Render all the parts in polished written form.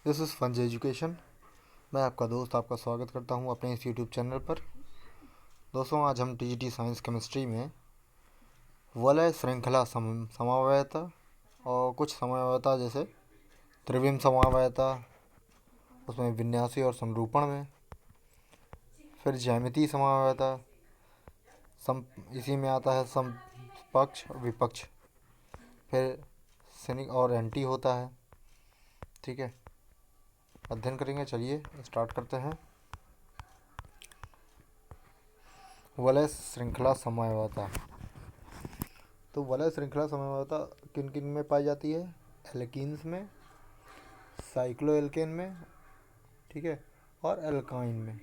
This is फंज education. मैं आपका दोस्त आपका स्वागत करता हूं अपने इस यूट्यूब चैनल पर। दोस्तों, आज हम टीजीटी साइंस केमिस्ट्री में वलय श्रृंखला समवायता और कुछ समवायता जैसे त्रिविम समवायता, उसमें विन्यासी और संरूपण में, फिर ज्यामितीय समवायता, इसी में आता है समपक्ष और विपक्ष, फिर सिनिक और एंटी होता है। ठीक है, अध्ययन करेंगे। चलिए स्टार्ट करते हैं। वलय श्रृंखला समवायता। तो वलय श्रृंखला समवायता किन किन में पाई जाती है? एल्कीन्स में, साइक्लोएल्केन में, ठीक है, और एल्काइन में,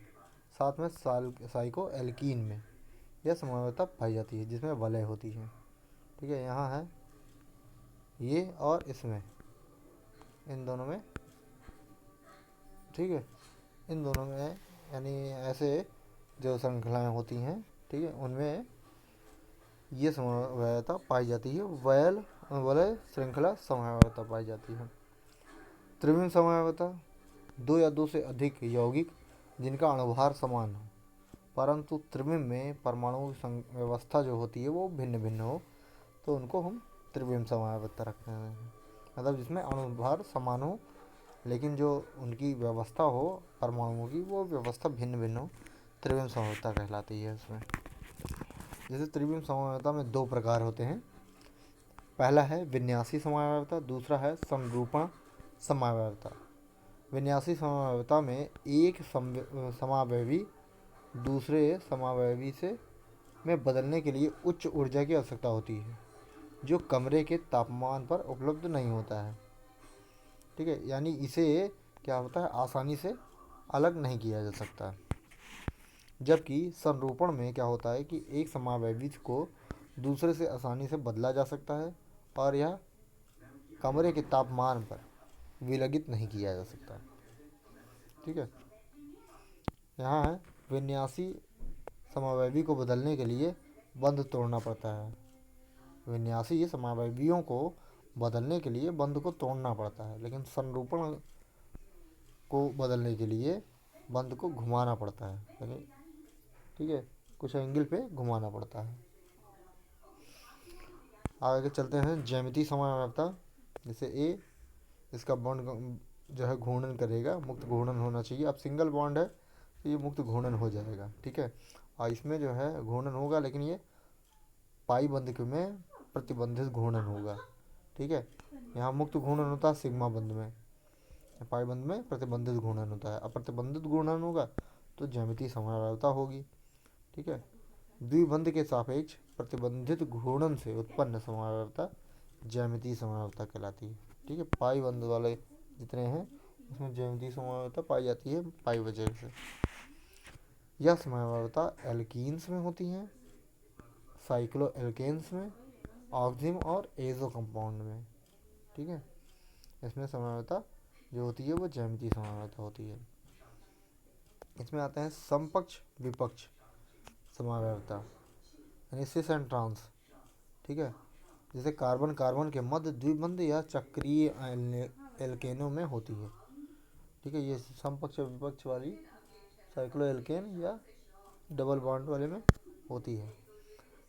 साथ में साइको एल्कीन में यह समवायता पाई जाती है जिसमें वलय होती है। ठीक है, यहाँ है ये और इसमें, इन दोनों में, ठीक है, इन दोनों में, यानी ऐसे जो श्रृंखलाएँ होती हैं, ठीक है, उनमें ये समवायता पाई जाती है। वलय श्रृंखला समवायता पाई जाती है। त्रिविम समवायता, दो या दो से अधिक यौगिक जिनका अणुभार समान हो, परंतु त्रिविम में परमाणु व्यवस्था जो होती है वो भिन्न भिन्न हो, तो उनको हम त्रिविम समवायता रखते हैं। मतलब जिसमें अणुभार समान हो लेकिन जो उनकी व्यवस्था हो परमाणुओं की, वो व्यवस्था भिन्न भिन्न हो, त्रिविम समवायता कहलाती है उसमें। जैसे त्रिविम समवायता में दो प्रकार होते हैं। पहला है विन्यासी समवायता, दूसरा है संरूपण समवायता। विन्यासी समवायता में एक समावयवी दूसरे समावयवी से में बदलने के लिए उच्च ऊर्जा की आवश्यकता होती है, जो कमरे के तापमान पर उपलब्ध नहीं होता है। ठीक है, यानी इसे क्या होता है, आसानी से अलग नहीं किया जा सकता। जबकि संरूपण में क्या होता है कि एक समावयवी को दूसरे से आसानी से बदला जा सकता है और यह कमरे के तापमान पर विलगित नहीं किया जा सकता। ठीक है, यहाँ है विन्यासी समावयवी को बदलने के लिए बंध तोड़ना पड़ता है। विन्यासी समावयवियों को बदलने के लिए बंध को तोड़ना पड़ता है, लेकिन संरूपण को बदलने के लिए बंध को घुमाना पड़ता है, यानी ठीक है, कुछ एंगल पे घुमाना पड़ता है। आगे चलते हैं। ज्यामितीय समवायता, जैसे ए, इसका बॉन्ड जो है घूर्णन करेगा, मुक्त घूर्णन होना चाहिए। अब सिंगल बॉन्ड है तो ये मुक्त घूर्णन हो जाएगा। ठीक है, और इसमें जो है घूर्णन होगा, लेकिन ये पाई बंध में प्रतिबंधित घूर्णन होगा। ठीक है, यहाँ मुक्त घूर्णन होता है सिग्मा बंध में, पाई बंध में प्रतिबंधित घूर्णन होता है। अब प्रतिबंधित घूर्णन होगा तो ज्यामितीय समवायता होगी। ठीक है, द्विबंध के सापेक्ष प्रतिबंधित घूर्णन से उत्पन्न समवायता ज्यामितीय समवायता कहलाती है। ठीक है, पाई बंध वाले जितने हैं उसमें ज्यामितीय समवायता पाई जाती है पाई वजह से। यह समवायता एल्कीन्स में होती है, साइक्लो एल्केन्स में, ऑक्सिम और एजो कंपाउंड में। ठीक है, इसमें समवायता जो होती है वो ज्यामितीय समवायता होती है। इसमें आते हैं समपक्ष विपक्ष समवायता, यानी सिस एंड ट्रांस। ठीक है, जैसे कार्बन कार्बन के मध्य द्विबंध या चक्रीय एल्केनों में होती है। ठीक है, ये समपक्ष विपक्ष वाली साइक्लो एल्केन या डबल बॉन्ड वाले में होती है।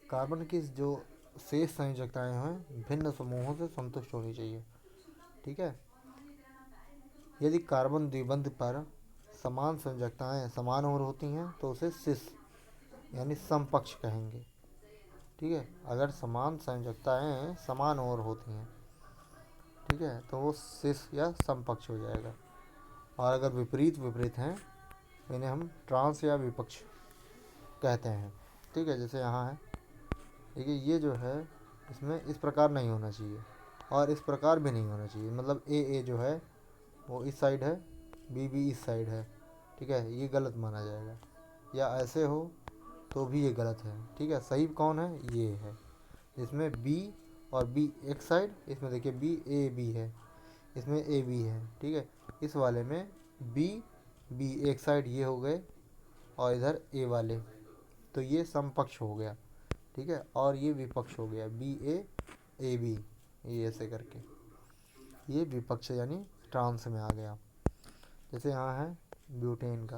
कार्बन की जो शेष संयोजकताएं हैं भिन्न समूहों से संतुष्ट होनी चाहिए। ठीक है, यदि कार्बन द्विबंध पर समान संयोजकताएं समान ओर होती हैं तो उसे सिस यानी समपक्ष कहेंगे। ठीक है, अगर समान संयोजकताएं समान ओर होती हैं, ठीक है, तो वो सिस या समपक्ष हो जाएगा। और अगर विपरीत विपरीत हैं तो इन्हें हम ट्रांस या विपक्ष कहते हैं। ठीक है, जैसे यहाँ है, देखिए ये जो है इसमें इस प्रकार नहीं होना चाहिए और इस प्रकार भी नहीं होना चाहिए। मतलब ए जो है वो इस साइड है, बी इस साइड है। ठीक है, ये गलत माना जाएगा। या ऐसे हो तो भी ये गलत है। ठीक है, सही कौन है? ये है, इसमें बी और बी एक साइड, इसमें देखिए बी है, इसमें ए बी है। ठीक है, इस वाले में बी एक साइड ये हो गए और इधर ए वाले, तो ये समपक्ष हो गया। ठीक है, और ये विपक्ष हो गया, बी ए बी, ये ऐसे करके ये विपक्ष यानी ट्रांस में आ गया। जैसे यहाँ है ब्यूटेन का,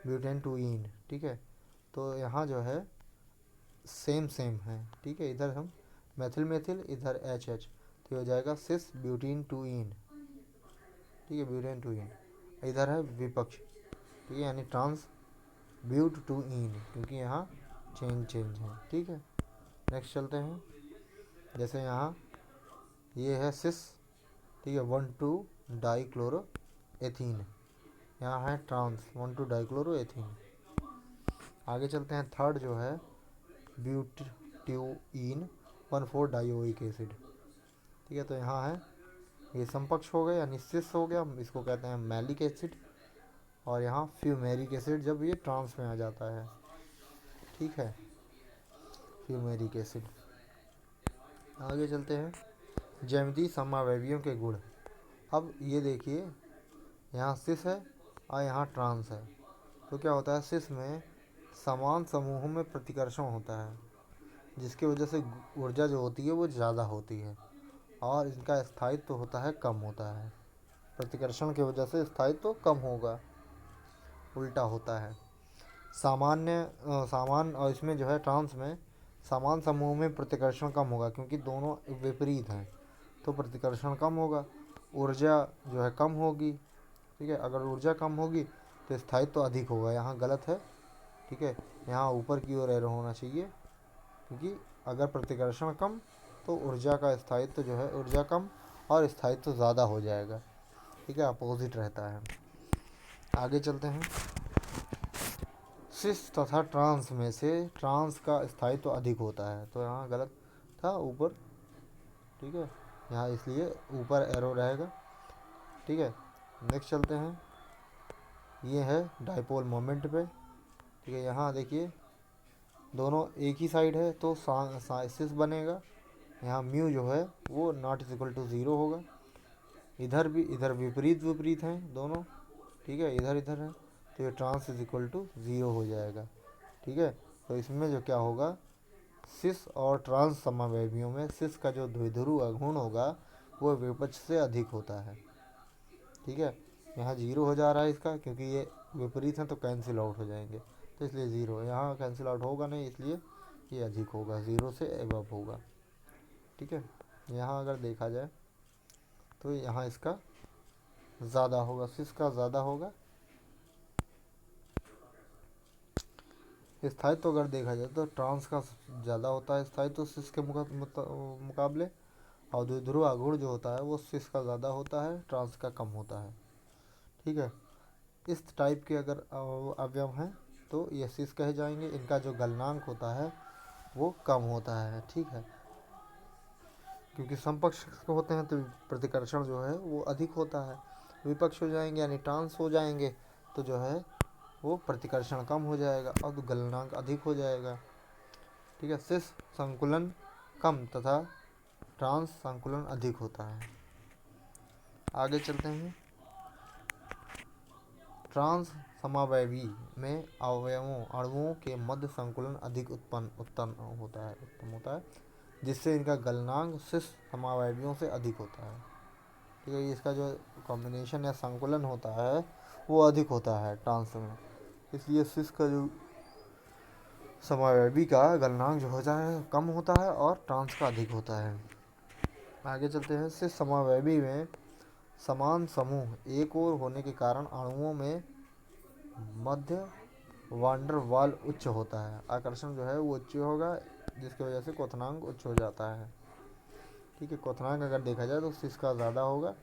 ब्यूटेन टू ईन, ठीक है। तो यहाँ जो है सेम सेम है, ठीक है। इधर हम मेथिल मेथिल, इधर एच एच, तो हो जाएगा सिस ब्यूटीन टू ईन, ठीक है, ब्यूटेन टू ईन। इधर है विपक्ष, ठीक है, यानी ट्रांस ब्यूट टू ईन, क्योंकि यहाँ चेंज है, ठीक है। नेक्स्ट चलते हैं। जैसे यहाँ ये है सिस, ठीक है, 1,2 डाईक्लोरो एथीन, यहाँ है ट्रांस 1,2 डाईक्लोरो एथीन। आगे चलते हैं। थर्ड जो है ब्यूटीन 1,4 डाइओइक एसिड, ठीक है। तो यहाँ है ये समपक्ष हो गया, यानी सिस हो गया, इसको कहते हैं मैलिक एसिड। और यहाँ फ्यूमेरिक एसिड जब ये ट्रांस में आ जाता है, ठीक है, फ्यूमेरिक एसिड। आगे चलते हैं। ज्यामितीय समावयवियों के गुण। अब ये देखिए, यहाँ सिस है और यहाँ ट्रांस है, तो क्या होता है, सिस में समान समूहों में प्रतिकर्षण होता है, जिसकी वजह से ऊर्जा जो होती है वो ज़्यादा होती है, और इनका स्थायित्व होता है कम होता है। प्रतिकर्षण की वजह से स्थायित्व कम होगा, उल्टा होता है। सामान और इसमें जो है ट्रांस में समान समूह में प्रतिकर्षण कम होगा, क्योंकि दोनों विपरीत हैं, तो प्रतिकर्षण कम होगा, ऊर्जा जो है कम होगी, ठीक है। अगर ऊर्जा कम होगी तो स्थायित्व अधिक होगा, यहाँ गलत है, ठीक है, यहाँ ऊपर की ओर एरो होना चाहिए, क्योंकि अगर प्रतिकर्षण कम तो ऊर्जा का स्थायित्व जो है, ऊर्जा कम और स्थायित्व ज़्यादा हो जाएगा, ठीक है, अपोजिट रहता है। आगे चलते हैं। सिस तथा ट्रांस में से ट्रांस का स्थायित्व अधिक होता है, तो यहाँ गलत था ऊपर, ठीक है, यहाँ इसलिए ऊपर एरो रहेगा, ठीक है। नेक्स्ट चलते हैं। ये है डाइपोल मोमेंट पे, ठीक है। यहाँ देखिए दोनों एक ही साइड है, तो सिस बनेगा। यहाँ म्यू जो है वो नॉट इज इक्वल टू 0 होगा। इधर भी, इधर विपरीत विपरीत हैं दोनों, ठीक है, इधर इधर है, तो ये ट्रांस इज इक्वल टू 0 हो जाएगा, ठीक है। तो इसमें जो क्या होगा, सिस और ट्रांस समावयवियों में सिस का जो द्विध्रुव अघूर्ण होगा वो विपक्ष से अधिक होता है, ठीक है। यहाँ 0 हो जा रहा है इसका, क्योंकि ये विपरीत हैं तो कैंसिल आउट हो जाएंगे, तो इसलिए 0। यहाँ कैंसिल आउट होगा नहीं, इसलिए ये अधिक होगा, 0 से एबव होगा, ठीक है। यहाँ अगर देखा जाए तो यहाँ इसका ज़्यादा होगा, सिस का ज़्यादा होगा। स्थायित्व अगर देखा जाए तो ट्रांस का ज़्यादा होता है स्थायित्व सिस के मुकाबले, और द्विध्रुव आघूर्ण जो होता है वो सिस का ज़्यादा होता है, ट्रांस का कम होता है, ठीक है। इस टाइप के अगर अवयव हैं तो ये सिस कहे जाएंगे। इनका जो गलनांक होता है वो कम होता है, ठीक है, क्योंकि समपक्ष होते हैं तो प्रतिकर्षण जो है वो अधिक होता है। विपक्ष हो जाएंगे यानी ट्रांस हो जाएंगे तो जो है वो प्रतिकर्षण कम हो जाएगा और गलनांक अधिक हो जाएगा, ठीक है। सिस संकुलन कम तथा ट्रांस संकुलन अधिक होता है। आगे चलते हैं। ट्रांस समावयवी में अवयवों अणुओं के मध्य संकुलन अधिक उत्पन्न होता है, जिससे इनका गलनांक सिस समावयवियों से अधिक होता है, ठीक है। इसका जो कॉम्बिनेशन या संकुलन होता है वो अधिक होता है ट्रांस में, इसलिए सिस का जो समावयवी का गलनांक जो होता है कम होता है और ट्रांस का अधिक होता है। आगे चलते हैं। सिस समावयवी में समान समूह एक ओर होने के कारण अणुओं में मध्य वांडर वाल उच्च होता है, आकर्षण जो है वो उच्च होगा, जिसकी वजह से क्वथनांक उच्च हो जाता है, ठीक है। क्वथनांक अगर देखा जाए तो सिस का ज़्यादा होगा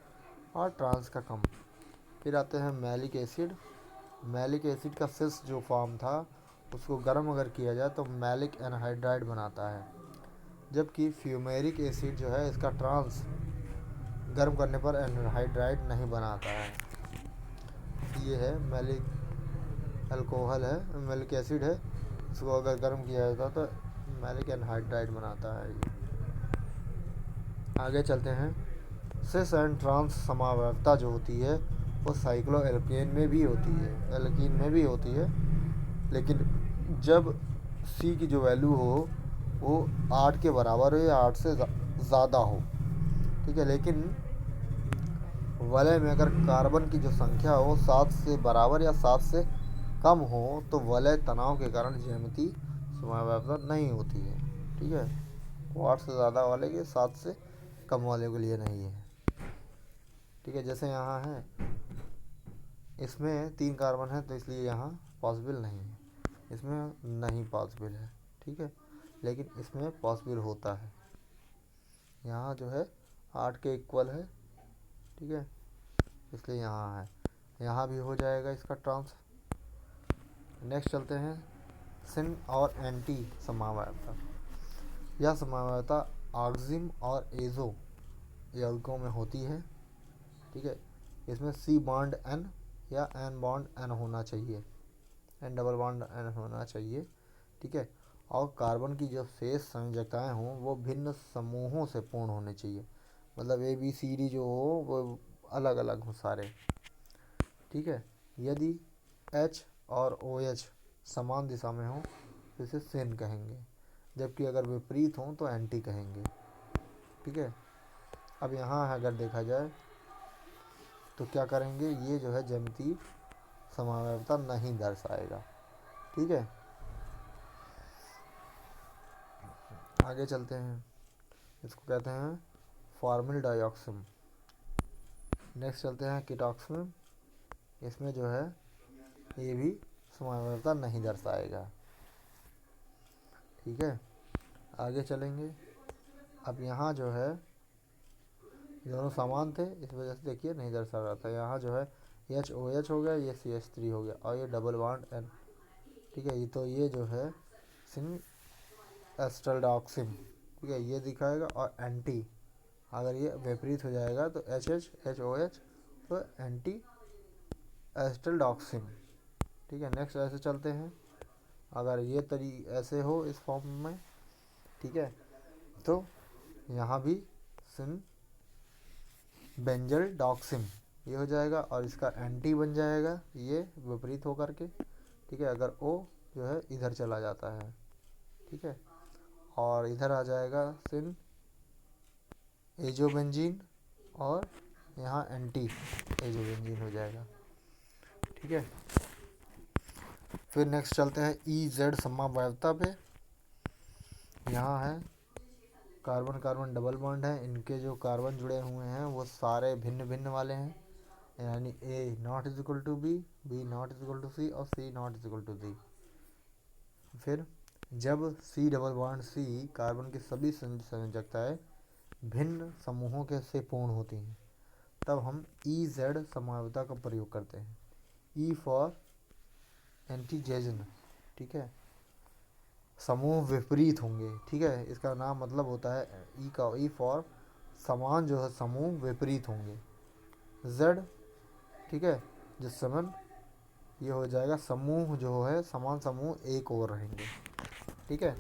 और ट्रांस का कम। फिर आते हैं मैलिक एसिड। मैलिक एसिड का सिस जो फॉर्म था उसको गर्म अगर किया जाए तो मैलिक एनहाइड्राइड बनाता है, जबकि फ्यूमेरिक एसिड जो है इसका ट्रांस गर्म करने पर एनहाइड्राइड नहीं बनाता है। ये है मैलिक अल्कोहल है, मैलिक एसिड है, इसको अगर गर्म किया जाता तो मैलिक एनहाइड्राइड बनाता है। आगे चलते हैं। सिस एंड ट्रांस समावयवता जो होती है वो साइक्लो एल्केन में भी होती है, एल्कीन में भी होती है, लेकिन जब सी की जो वैल्यू हो वो 8 के बराबर हो या 8 से ज़्यादा हो, ठीक है। लेकिन वलय में अगर कार्बन की जो संख्या हो 7 से बराबर या 7 से कम हो तो वलय तनाव के कारण ज्यामितीय समव्यवस्था नहीं होती है। ठीक है, वो 8 से ज़्यादा वाले के, 7 से कम वाले के लिए नहीं है। ठीक है, जैसे यहाँ है, इसमें 3 कार्बन है तो इसलिए यहाँ पॉसिबल नहीं है, इसमें नहीं पॉसिबल है। ठीक है, लेकिन इसमें पॉसिबल होता है। यहाँ जो है 8 के इक्वल है। ठीक है, इसलिए यहाँ है, यहाँ भी हो जाएगा इसका ट्रांस। नेक्स्ट चलते हैं सिन और एंटी समवायता। यह समवायता ऑक्सिम और एजो यौगिकों में होती है। ठीक है, इसमें सी बॉन्ड एन या एन बॉन्ड एन होना चाहिए, एन डबल बॉन्ड एन होना चाहिए। ठीक है, और कार्बन की जो शेष संयोजकताएँ हों वो भिन्न समूहों से पूर्ण होने चाहिए, मतलब ए बी सी डी जो हो वो अलग अलग हो सारे। ठीक है, यदि एच और ओ एच समान दिशा में हो तो इसे सिन कहेंगे, जबकि अगर विपरीत हों तो एंटी कहेंगे। ठीक है, अब यहाँ अगर देखा जाए तो क्या करेंगे, ये जो है ज्यामितीय समव्यवस्था नहीं दर्शाएगा। ठीक है, आगे चलते हैं, इसको कहते हैं फॉर्मिल डाइऑक्सिम। नेक्स्ट चलते हैं कीटॉक्सिम। इसमें जो है ये भी समव्यवस्था नहीं दर्शाएगा। ठीक है, आगे चलेंगे। अब यहाँ जो है दोनों समान थे, इस वजह से देखिए नहीं दर्शा रहा था। यहाँ जो है एच ओ एच हो गया, ये सी एच थ्री हो गया, और ये डबल बॉन्ड एन। ठीक है, ये तो ये जो है सिन एस्टल्डॉक्सिम। ठीक है, ये दिखाएगा, और एंटी अगर ये विपरीत हो जाएगा तो H H H O H, तो एंटी एस्टल्डॉक्सिम। ठीक है, नेक्स्ट ऐसे चलते हैं, अगर ये तरी ऐसे हो इस फॉर्म में, ठीक है, तो यहाँ भी सिन बेंजल डॉक्सिम ये हो जाएगा, और इसका एंटी बन जाएगा ये विपरीत होकर के। ठीक है, अगर ओ जो है इधर चला जाता है। ठीक है, और इधर आ जाएगा सिन एजोबेंजीन, और यहाँ एंटी एजोबेंजीन हो जाएगा। ठीक है, फिर नेक्स्ट चलते हैं ई जेड समवायवता पे। यहाँ है कार्बन कार्बन डबल बॉन्ड है, इनके जो कार्बन जुड़े हुए हैं वो सारे भिन्न भिन्न वाले हैं, यानी a not is equal to b not is equal to c, और c not is equal to d. फिर जब c double bond c carbon की सभी संयोजकताएं भिन्न समूहों के से पूर्ण होती हैं, तब हम ई जेड समवायवता का प्रयोग करते हैं। ई फॉर एंटीजेजन। ठीक है, समूह विपरीत होंगे। ठीक है, इसका नाम मतलब होता है ई का ई फॉर समान जो है समूह विपरीत होंगे। जेड, ठीक है, जिस समय ये हो जाएगा समूह जो है समान समूह एक और रहेंगे। ठीक है,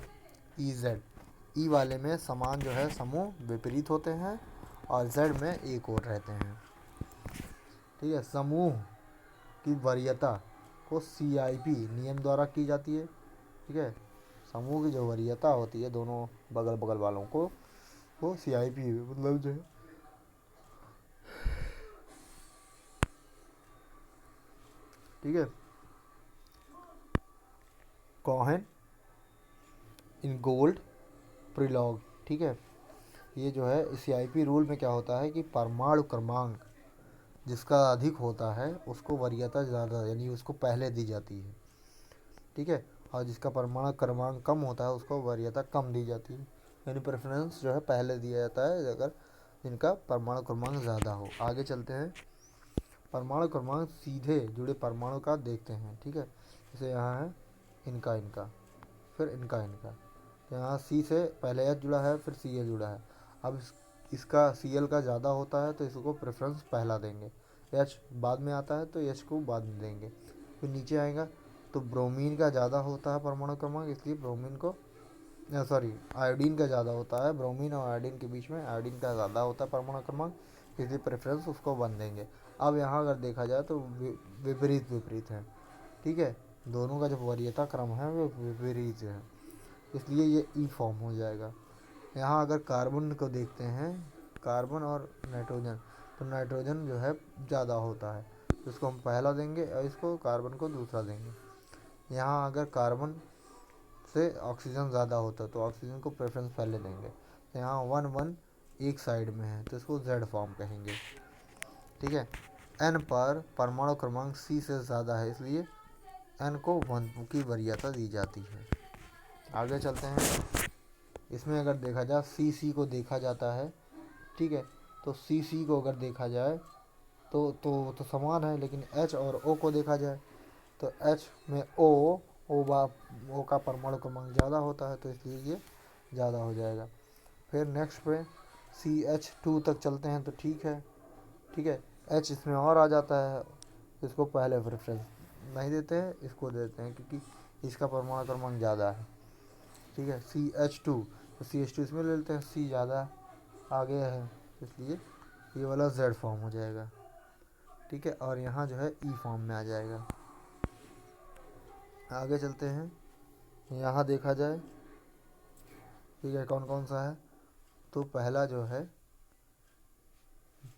ई जेड, ई वाले में समान जो है समूह विपरीत होते हैं, और जेड में एक और रहते हैं। ठीक है, समूह की वरीयता को CIP नियम द्वारा की जाती है। ठीक है, समूह की जो वरीयता होती है दोनों बगल बगल वालों को, वो CIP मतलब जो है ठीक है, कोहेन इन गोल्ड प्रिलॉग। ठीक है, ये जो है CIP रूल में क्या होता है कि परमाणु क्रमांक जिसका अधिक होता है उसको वरीयता ज़्यादा यानी उसको पहले दी जाती है। ठीक है, और जिसका परमाणु क्रमांक कम होता है उसको वरीयता कम दी जाती है, यानी प्रेफरेंस जो है पहले दिया जाता है अगर इनका परमाणु क्रमांक ज़्यादा हो। आगे चलते हैं, परमाणु क्रमांक सीधे जुड़े परमाणु का देखते हैं। ठीक है, जैसे यहाँ है इनका इनका, फिर इनका इनका, यहाँ सी से पहले एच जुड़ा है फिर सी एल जुड़ा है। अब इसका Cl का ज़्यादा होता है तो इसको प्रेफरेंस पहला देंगे, एच बाद में आता है तो एच को बाद में देंगे। फिर नीचे आएगा तो ब्रोमीन का ज़्यादा होता है परमाणु क्रमांक, इसलिए ब्रोमीन को सॉरी आयोडीन का ज़्यादा होता है, ब्रोमीन और आयोडीन के बीच में आयोडीन का ज़्यादा होता है परमाणु क्रमांक, इसलिए प्रेफरेंस उसको वन देंगे। अब यहाँ अगर देखा जाए तो विपरीत विपरीत है। ठीक है, दोनों का जो वरीयता क्रम है वो विपरीत है, इसलिए ये ई फॉर्म हो जाएगा। यहाँ अगर कार्बन को देखते हैं, कार्बन और नाइट्रोजन, तो नाइट्रोजन जो है ज़्यादा होता है, तो इसको हम पहला देंगे और इसको कार्बन को दूसरा देंगे। यहाँ अगर कार्बन से ऑक्सीजन ज़्यादा होता है तो ऑक्सीजन को प्रेफरेंस पहले देंगे। तो यहाँ 1 1 एक साइड में है तो इसको Z फॉर्म कहेंगे, ठीक है। N पर परमाणु क्रमांक C से ज़्यादा है, इसलिए N को 1 की वरीयता दी जाती है। आगे चलते हैं। इसमें अगर देखा जाए C को देखा जाता है, ठीक है। तो C को अगर देखा जाए तो समान है, लेकिन H और O को देखा जाए तो H में O का परमाणु क्रमांक ज़्यादा होता है, तो इसलिए ये ज़्यादा हो जाएगा। फिर नेक्स्ट पे CH2 तक चलते हैं तो ठीक है, ठीक है। H इसमें और आ जाता है, इसको पहले प्रेफरेंस नहीं देते हैं, इसको देते हैं क्योंकि इसका परमाणु क्रमांक ज़्यादा है, ठीक है। CH2 तो CH2 इसमें ले लेते हैं, C ज़्यादा आगे है इसलिए ये वाला Z फॉर्म हो जाएगा, ठीक है। और यहाँ जो है E फॉर्म में आ जाएगा। आगे चलते हैं। यहाँ देखा जाए, ठीक है, कौन कौन सा है। तो पहला जो है,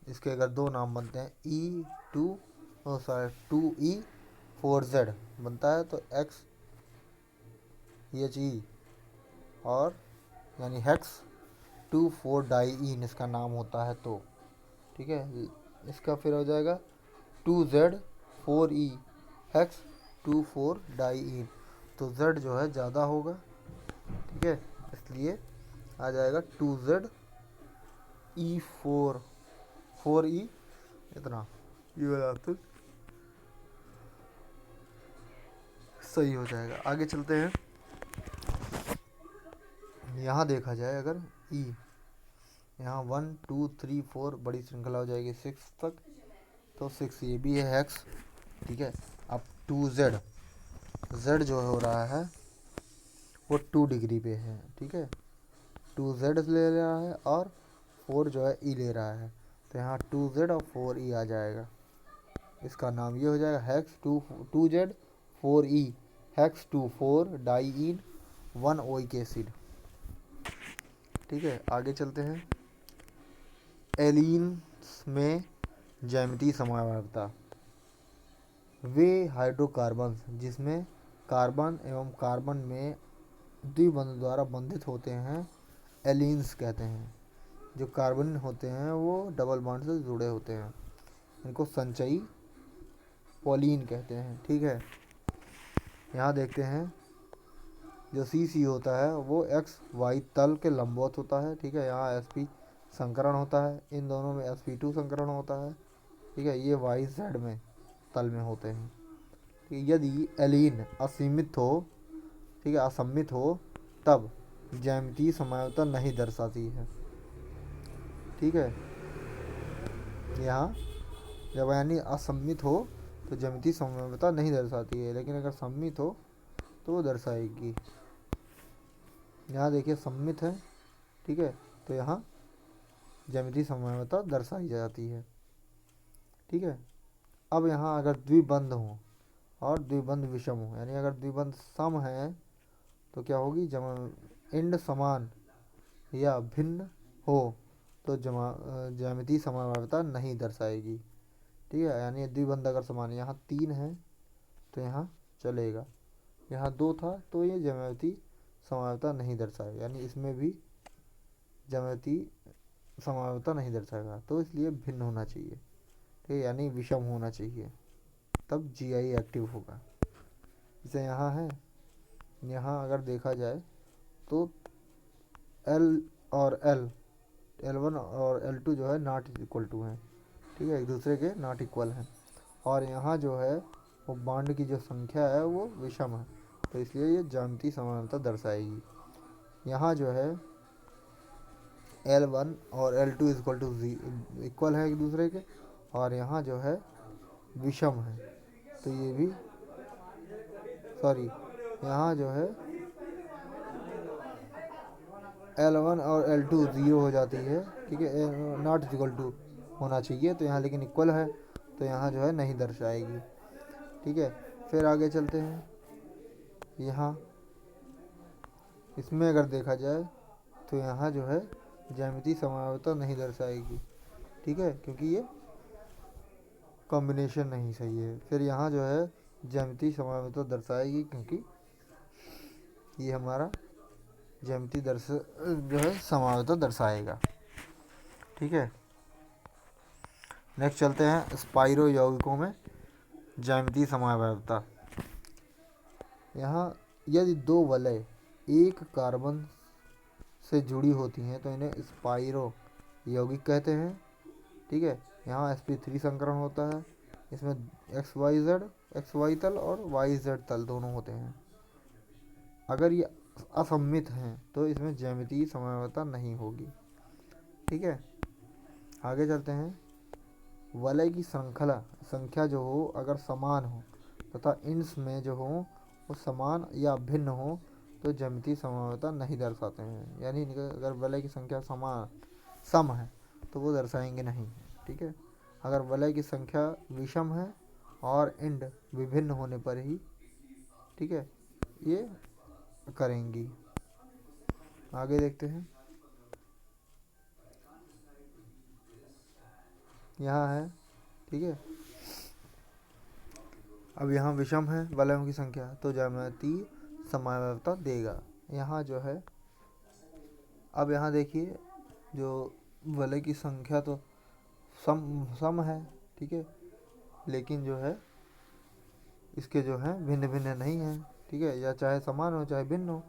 इसके अगर दो नाम बनते हैं E2E4Z बनता है, तो XHE और यानी हेक्स 2,4 डाईईन इसका नाम होता है, तो ठीक है। इसका फिर हो जाएगा 2Z4E हेक्स 2,4 डाईईन, तो Z जो है ज़्यादा होगा, ठीक है, इसलिए आ जाएगा 2ZE4 4E इतना, ये वाला तो सही हो जाएगा। आगे चलते हैं। यहाँ देखा जाए अगर E, यहाँ 1 2 3 4 बड़ी श्रृंखला हो जाएगी 6 तक, तो 6 ये भी है हेक्स, ठीक है। अब 2Z जो हो रहा है वो 2 डिग्री पे है, ठीक है। 2Z ले रहा है और 4 जो है E ले रहा है, तो यहाँ 2Z और 4E आ जाएगा। इसका नाम ये हो जाएगा hex 2Z4E hex 2,4 डाईईन 1 oic acid, ठीक है। आगे चलते हैं। एलीन्स में ज्यामितीय समवायिता, वे हाइड्रोकार्बन्स जिसमें कार्बन एवं कार्बन में द्विबंध द्वारा बंधित होते हैं एलीन्स कहते हैं। जो कार्बन होते हैं वो डबल बॉन्ड से जुड़े होते हैं, इनको संचयी पॉलीन कहते हैं, ठीक है। यहाँ देखते हैं जो C होता है वो XY तल के लंबवत होता है, ठीक है। यहाँ sp संकरण होता है, इन दोनों में sp2 संकरण होता है, ठीक है। ये YZ में तल में होते हैं, ठीक है। यदि एलीन असीमित हो, ठीक है, असमित हो, तब ज्यामितीय समवायिता नहीं दर्शाती है, ठीक है। यहाँ जब यानी असमित हो तो ज्यामितीय समवायिता नहीं दर्शाती है, लेकिन अगर सम्मित हो तो वो दर्शाएगी। यहाँ देखिए सम्मित है, ठीक है, तो यहाँ ज्यामितीय समवायिता दर्शाई जाती है, ठीक है। अब यहाँ अगर द्विबंध हो और द्विबंध विषम हो, यानी अगर द्विबंध सम है तो क्या होगी, इंड समान या भिन्न हो तो ज्यामितीय समवायिता नहीं दर्शाएगी, ठीक है। यानी द्विबंध अगर समान, यहाँ 3 है तो यहाँ चलेगा, यहाँ 2 था तो ये ज्यामितीय समवायिता नहीं दर्शाएगा, यानी इसमें भी ज्यामितीय समवायिता नहीं दर्शाएगा, तो इसलिए भिन्न होना चाहिए, ठीक है, यानी विषम होना चाहिए, तब GI एक्टिव होगा। जैसे यहाँ है, यहाँ अगर देखा जाए तो L और L1 और L2 जो है नॉट इक्वल टू हैं, ठीक है, एक दूसरे के नॉट इक्वल हैं, और यहाँ जो है वो बॉन्ड की जो संख्या है वो विषम है, तो इसलिए ये ज्यामितीय समानता दर्शाएगी। यहाँ जो है L1 और L2 इक्वल टू इक्वल है एक दूसरे के, और यहाँ जो है विषम है, तो ये भी यहाँ जो है L1 और L2 ज़ीरो हो जाती है, ठीक है, नॉट इक्वल टू होना चाहिए, तो यहाँ लेकिन इक्वल है तो यहाँ जो है नहीं दर्शाएगी, ठीक है। फिर आगे चलते हैं। यहाँ इसमें अगर देखा जाए तो यहाँ जो है ज्यामितीय समवायिता नहीं दर्शाएगी, ठीक है, क्योंकि ये कॉम्बिनेशन नहीं सही है। फिर यहाँ जो है ज्यामितीय समानता दर्शाएगी, क्योंकि ये हमारा ज्यामितीय जो है समानता दर्शाएगा। ठीक है, नेक्स्ट चलते हैं स्पाइरो यौगिकों में ज्यामितीय समावयवता। यहाँ यदि दो वलय एक कार्बन से जुड़ी होती हैं तो इन्हें स्पाइरो यौगिक कहते हैं। ठीक है, यहाँ sp3 संकरण होता है, इसमें एक्स वाई तल और वाई जेड तल दोनों होते हैं। अगर ये असममित हैं तो इसमें ज्यामितीय समावयवता नहीं होगी। ठीक है, आगे चलते हैं। वलय की संख्या जो हो अगर समान हो तथा इंड्स में जो हो वो समान या भिन्न हो तो ज्यामितीय समावयवता नहीं दर्शाते हैं। यानी अगर वलय की संख्या सम है तो वो दर्शाएंगे नहीं। ठीक है, अगर वलय की संख्या विषम है और इंड विभिन्न होने पर ही, ठीक है, ये करेंगी। आगे देखते हैं। यहाँ है, ठीक है, अब यहाँ विषम है वलयों की संख्या तो ज्यामितीय समावयवता देगा। यहाँ जो है, अब यहाँ देखिए जो वलय की संख्या तो सम है, ठीक है, लेकिन जो है इसके जो है भिन्न भिन्न नहीं है। ठीक है, या चाहे समान हो चाहे भिन्न हो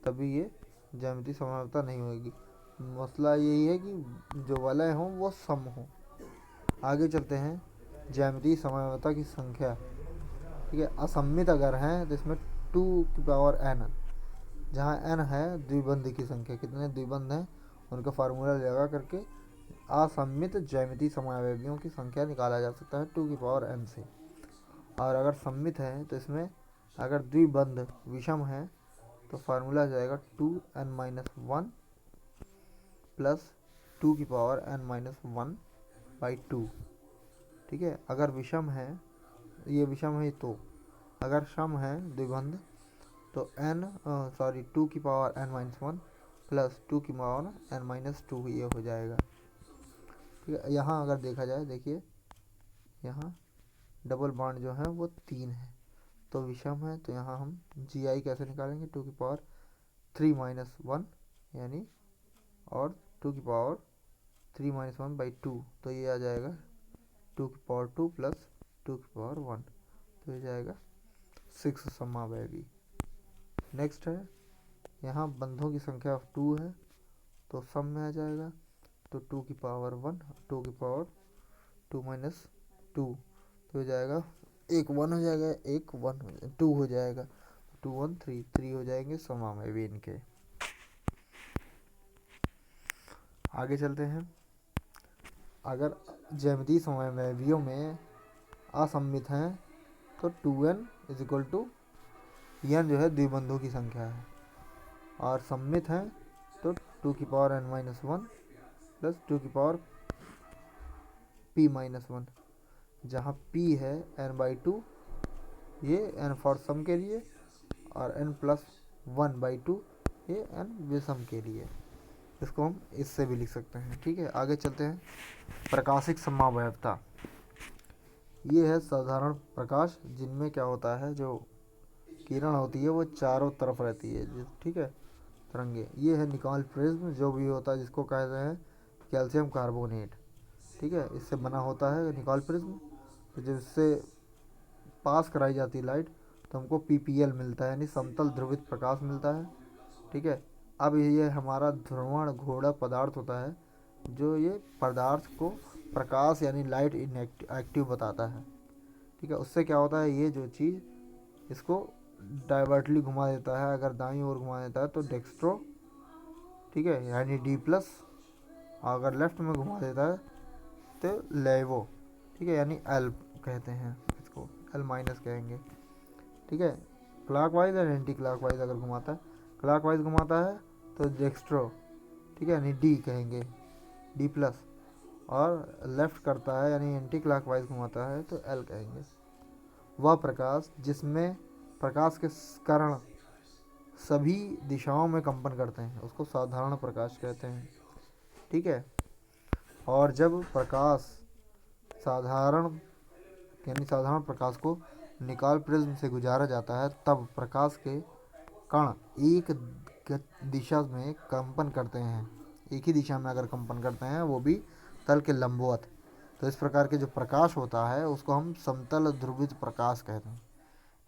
तभी ये ज्यामितीय समावयवता नहीं होगी। मसला यही है कि जो वलय हो वो सम हो। आगे चलते हैं। ज्यामितीय समावयवता की संख्या, ठीक है, असममित अगर हैं तो इसमें 2n, जहाँ n है द्विबंध की संख्या, कितने द्विबंध हैं उनका फार्मूला लगा करके असममित ज्यामितीय समावयवियों की संख्या निकाला जा सकता है 2n से। और अगर सम्मित है तो इसमें अगर द्विबंध विषम है तो फार्मूला आ जाएगा 2n-1 प्लस 2n-1/2। ठीक है, अगर विषम है, ये विषम है तो अगर सम है द्विबंध तो 2n-1 प्लस 2n-2 ये हो जाएगा। ठीक है, यहाँ अगर देखा जाए, देखिए यहाँ डबल बॉन्ड जो है वो 3 है तो विषम है, तो यहाँ हम GI कैसे निकालेंगे 2^3-1 यानी, और 2^3-1/2 तो ये आ जाएगा 2^2 प्लस 2^1 तो ये जाएगा 6 समावयवी। नेक्स्ट है, यहाँ बंधों की संख्या 2 है तो सम में आ जाएगा तो 2^1 2^2 तो हो जाएगा, एक 1 हो जाएगा, एक 2 हो जाएगा, 2 1 3 हो जाएंगे समावयवी इनके। आगे चलते हैं। अगर ज्यामितीय समावयवियों में असममित हैं तो 2n n जो है द्विबंधों की संख्या है, और सम्मित हैं तो 2n-1 प्लस 2p-1, जहाँ p है n/2, ये n फॉर सम के लिए, और n+1/2 ये n विषम के लिए। इसको हम इससे भी लिख सकते हैं। ठीक है, आगे चलते हैं। प्रकाशिक समावयवता, ये है साधारण प्रकाश जिनमें क्या होता है, जो किरण होती है वो चारों तरफ रहती है। ठीक है, तरंगे, ये है निकाल प्रिज्म जो भी होता है, जिसको कहते हैं कैल्शियम कार्बोनेट। ठीक है, इससे बना होता है निकाल प्रिज्म, तो जिससे पास कराई जाती है लाइट तो हमको PPL मिलता है, यानी समतल ध्रुवित प्रकाश मिलता है। ठीक है, अब ये हमारा ध्रुवण घोड़ा पदार्थ होता है, जो ये पदार्थ को प्रकाश यानी लाइट एक्टिव बताता है। ठीक है, उससे क्या होता है, ये जो चीज़ इसको डाइवर्टली घुमा देता है। अगर दाईं ओर घुमा देता है तो डेक्स्ट्रो, ठीक है, यानी D+, अगर लेफ्ट में घुमा देता है तो लेवो, ठीक है, यानी L कहते हैं, इसको L- कहेंगे। ठीक है, क्लॉकवाइज और एंटी क्लॉकवाइज अगर घुमाता है, क्लॉकवाइज घुमाता है तो डेक्स्ट्रो, ठीक है, यानी D कहेंगे, D+, और लेफ्ट करता है यानी एंटी क्लॉकवाइज घुमाता है तो L कहेंगे। वह प्रकाश जिसमें प्रकाश के कारण सभी दिशाओं में कंपन करते हैं उसको साधारण प्रकाश कहते हैं। ठीक है, और जब प्रकाश साधारण यानी साधारण प्रकाश को निकाल प्रिज्म से गुजारा जाता है तब प्रकाश के कण एक दिशा में कंपन करते हैं, एक ही दिशा में अगर कंपन करते हैं वो भी तल के लंबवत। तो इस प्रकार के जो प्रकाश होता है उसको हम समतल ध्रुवित प्रकाश कहते हैं।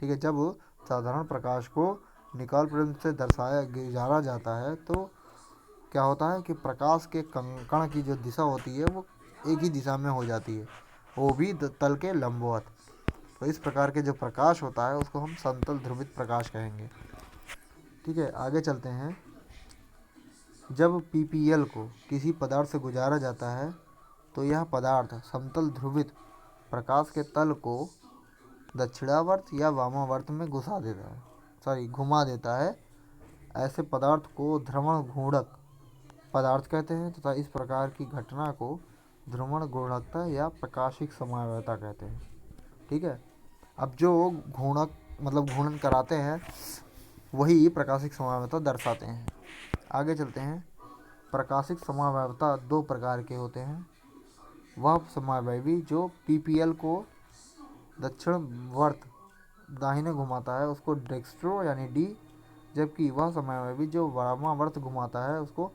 ठीक है, जब साधारण प्रकाश को निकाल प्रिज्म से दर्शाया गुजारा जाता है तो क्या होता है कि प्रकाश के कण की जो दिशा होती है वो एक ही दिशा में हो जाती है, वो भी तल के लंबवत। तो इस प्रकार के जो प्रकाश होता है उसको हम समतल ध्रुवित प्रकाश कहेंगे। ठीक है, आगे चलते हैं। जब पीपीएल को किसी पदार्थ से गुजारा जाता है तो यह पदार्थ समतल ध्रुवित प्रकाश के तल को दक्षिणावर्त या वामावर्त में घुमा देता है। ऐसे पदार्थ को ध्रुवण घूर्णक पदार्थ कहते हैं तथा इस प्रकार की घटना को ध्रुवण घूर्णकता या प्रकाशिक समवायता कहते हैं। ठीक है, अब जो घूर्णक मतलब घूर्णन कराते हैं वही प्रकाशिक समवायता दर्शाते हैं। आगे चलते हैं। प्रकाशिक समवायता दो प्रकार के होते हैं। वह समवायवी जो पीपीएल को दक्षिणवर्त दाहिने घुमाता है उसको डेक्स्ट्रो यानी डी, जबकि वह समवायवी जो वामावर्त घुमाता है उसको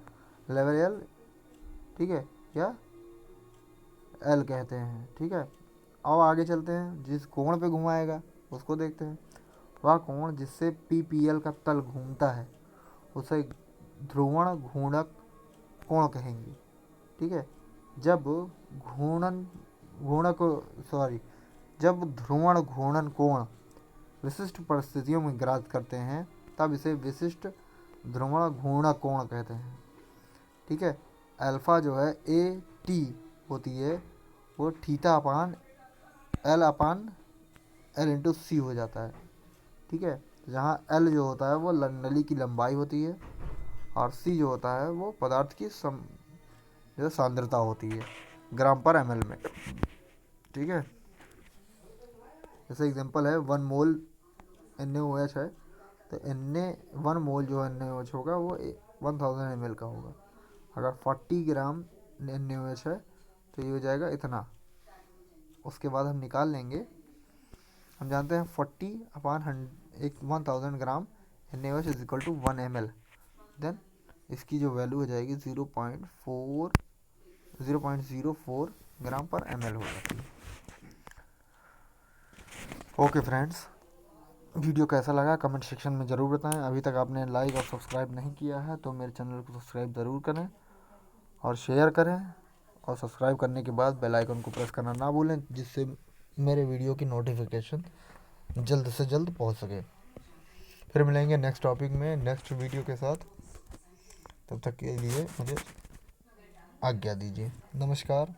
लेवल एल, ठीक है, या एल कहते हैं। ठीक है, अब आगे चलते हैं। जिस कोण पे घुमाएगा उसको देखते हैं। वह कोण जिससे पीपीएल का तल घूमता है उसे ध्रुवण घूर्णक कोण कहेंगे। ठीक है, जब ध्रुवण घूर्णन कोण विशिष्ट परिस्थितियों में ग्रास करते हैं तब इसे विशिष्ट ध्रुवण घूर्णक कोण कहते हैं। ठीक है, अल्फा जो है ए टी होती है वो थीटा अपान एल इंटू सी हो जाता है। ठीक है, जहाँ एल जो होता है वो नली की लंबाई होती है और सी जो होता है वो पदार्थ की जो सांद्रता होती है ग्राम पर एमएल में। ठीक है, जैसे एग्जांपल है 1 मोल NaOH है तो वन मोल जो NaOH होगा वो 1000 ml का होगा। अगर 40 ग्राम NaOH है तो ये हो जाएगा इतना। उसके बाद हम निकाल लेंगे। हम जानते हैं 40 upon 1000 gram NaOH is equal to 1 ml। Then इसकी जो वैल्यू हो जाएगी 0.04 ग्राम पर ml हो जाती है। ओके फ्रेंड्स, वीडियो कैसा लगा कमेंट सेक्शन में ज़रूर बताएं। अभी तक आपने लाइक और सब्सक्राइब नहीं किया है तो मेरे चैनल को सब्सक्राइब ज़रूर करें और शेयर करें, और सब्सक्राइब करने के बाद बेल आइकन को प्रेस करना ना भूलें जिससे मेरे वीडियो की नोटिफिकेशन जल्द से जल्द पहुंच सके। फिर मिलेंगे नेक्स्ट टॉपिक में नेक्स्ट वीडियो के साथ। तब तक के लिए मुझे आज्ञा दीजिए। नमस्कार।